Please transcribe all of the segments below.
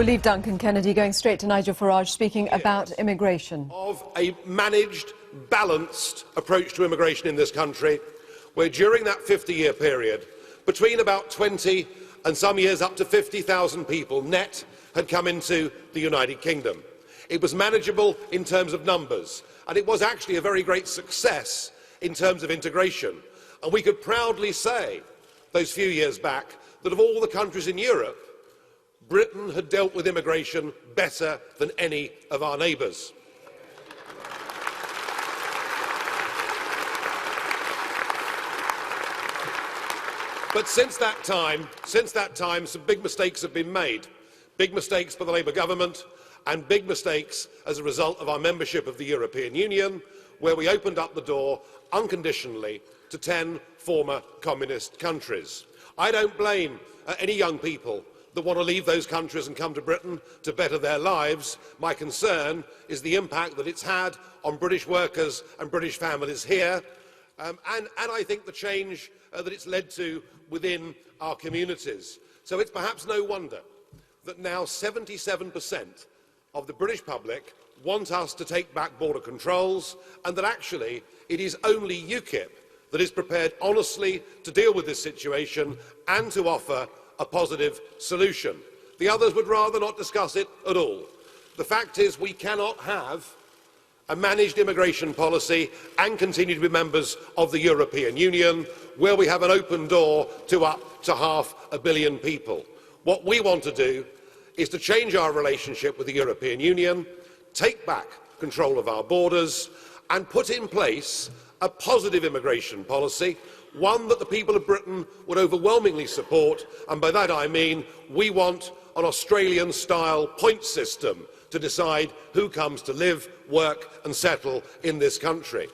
We'll leave Duncan Kennedy, going straight to Nigel Farage, speaking about immigration. Of a managed, balanced approach to immigration in this country, where during that 50-year period, between about 20 and some years up to 50,000 people net had come into the United Kingdom. It was manageable in terms of numbers, and it was actually a very great success in terms of integration. And we could proudly say, those few years back, that of all the countries in Europe, Britain had dealt with immigration better than any of our neighbours. But since that time, some big mistakes have been made. Big mistakes for the Labour government, and big mistakes as a result of our membership of the European Union, where we opened up the door unconditionally to 10 former communist countries. I don't blame any young people that want to leave those countries and come to Britain to better their lives. My concern is the impact that it's had on British workers and British families here, and I think the change that it's led to within our communities. So it's perhaps no wonder that now 77% of the British public want us to take back border controls, and that actually it is only UKIP that is prepared honestly to deal with this situation and to offer a positive solution. The others would rather not discuss it at all. The fact is, we cannot have a managed immigration policy and continue to be members of the European Union where we have an open door to up to 500 million people. What we want to do is to change our relationship with the European Union, take back control of our borders, and put in place a positive immigration policy, one that the people of Britain would overwhelmingly support, and by that I mean we want an Australian-style point system to decide who comes to live, work and settle in this country.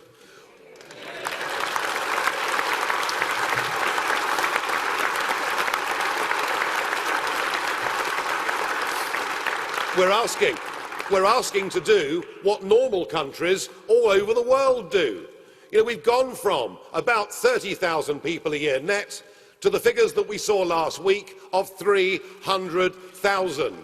We're asking to do what normal countries all over the world do. You know, we've gone from about 30,000 people a year net to the figures that we saw last week of 300,000.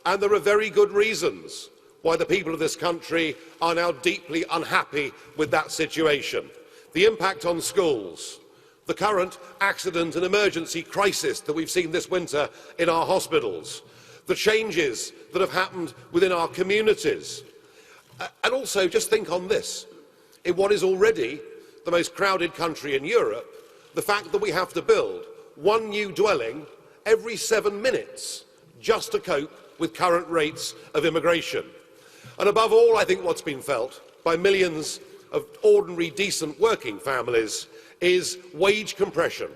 And there are very good reasons why the people of this country are now deeply unhappy with that situation. The impact on schools, the current accident and emergency crisis that we've seen this winter in our hospitals, the changes that have happened within our communities. And also just think on this. In what is already the most crowded country in Europe, the fact that we have to build one new dwelling every 7 minutes just to cope with current rates of immigration. And above all, I think what's been felt by millions of ordinary, decent working families is wage compression,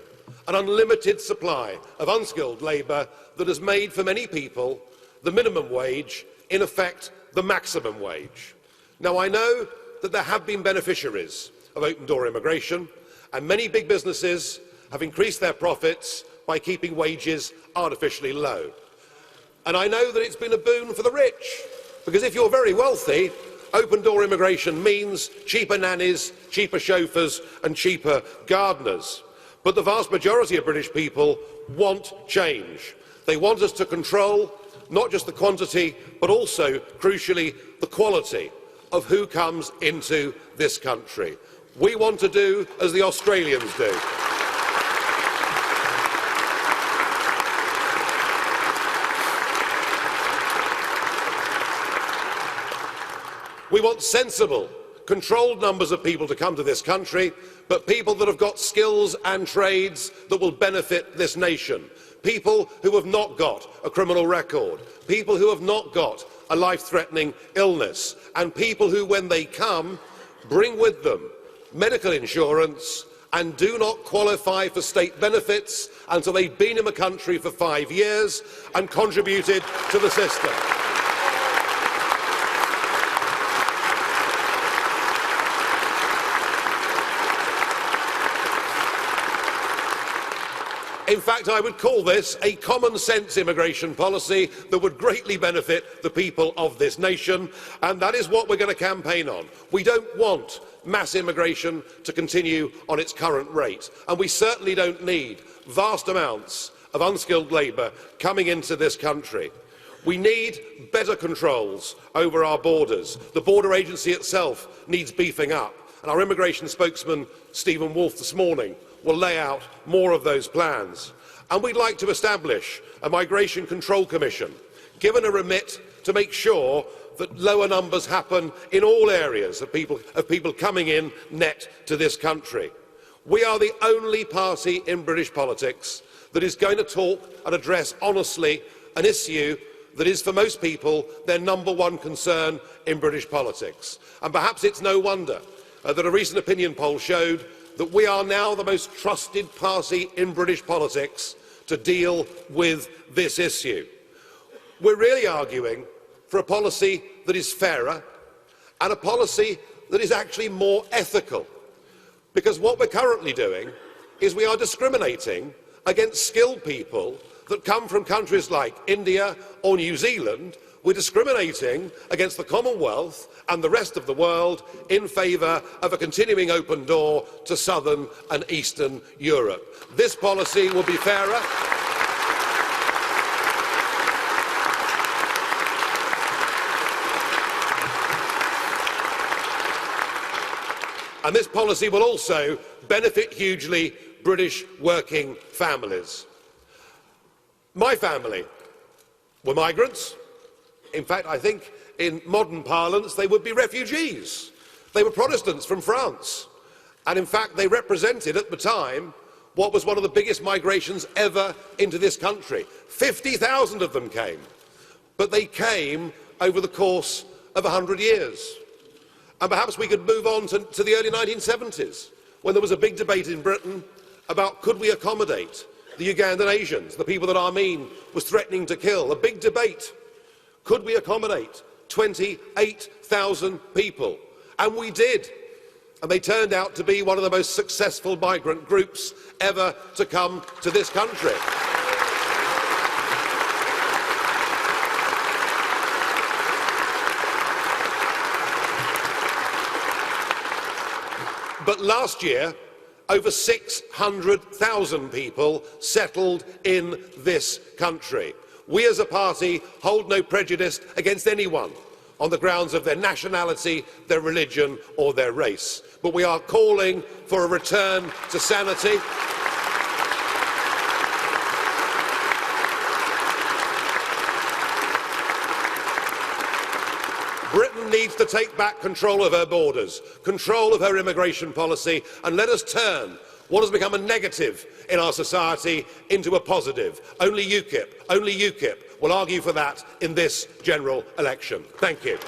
an unlimited supply of unskilled labour that has made for many people the minimum wage, in effect, the maximum wage. Now, I know that there have been beneficiaries of open-door immigration, and many big businesses have increased their profits by keeping wages artificially low. And I know that it's been a boon for the rich, because if you're very wealthy, open-door immigration means cheaper nannies, cheaper chauffeurs and cheaper gardeners. But the vast majority of British people want change. They want us to control not just the quantity, but also, crucially, the quality of who comes into this country. We want to do as the Australians do. We want sensible, controlled numbers of people to come to this country, but people that have got skills and trades that will benefit this nation. People who have not got a criminal record, people who have not got a life-threatening illness, and people who, when they come, bring with them medical insurance and do not qualify for state benefits until they've been in the country for 5 years and contributed to the system. In fact, I would call this a common-sense immigration policy that would greatly benefit the people of this nation, and that is what we're going to campaign on. We don't want mass immigration to continue on its current rate, and we certainly don't need vast amounts of unskilled labour coming into this country. We need better controls over our borders. The border agency itself needs beefing up, and our immigration spokesman, Stephen Wolfe, this morning will lay out more of those plans. And we'd like to establish a Migration Control Commission, given a remit to make sure that lower numbers happen in all areas of people coming in net to this country. We are the only party in British politics that is going to talk and address honestly an issue that is for most people their #1 concern in British politics. And perhaps it's no wonder that a recent opinion poll showed that we are now the most trusted party in British politics to deal with this issue. We're really arguing for a policy that is fairer and a policy that is actually more ethical. Because what we're currently doing is we are discriminating against skilled people that come from countries like India or New Zealand. We're discriminating against the Commonwealth and the rest of the world in favour of a continuing open door to southern and eastern Europe. This policy will be fairer. And this policy will also benefit hugely British working families. My family were migrants. In fact, I think in modern parlance they would be refugees. They were Protestants from France. And in fact, they represented at the time what was one of the biggest migrations ever into this country. 50,000 of them came. But they came over the course of 100 years. And perhaps we could move on to the early 1970s, when there was a big debate in Britain about could we accommodate the Ugandan Asians, the people that Amin was threatening to kill. A big debate. Could we accommodate 28,000 people? And we did. And they turned out to be one of the most successful migrant groups ever to come to this country. But last year, over 600,000 people settled in this country. We as a party hold no prejudice against anyone on the grounds of their nationality, their religion or their race. But we are calling for a return to sanity. Britain needs to take back control of her borders, control of her immigration policy, and let us turn what has become a negative in our society into a positive. Only UKIP will argue for that in this general election. Thank you.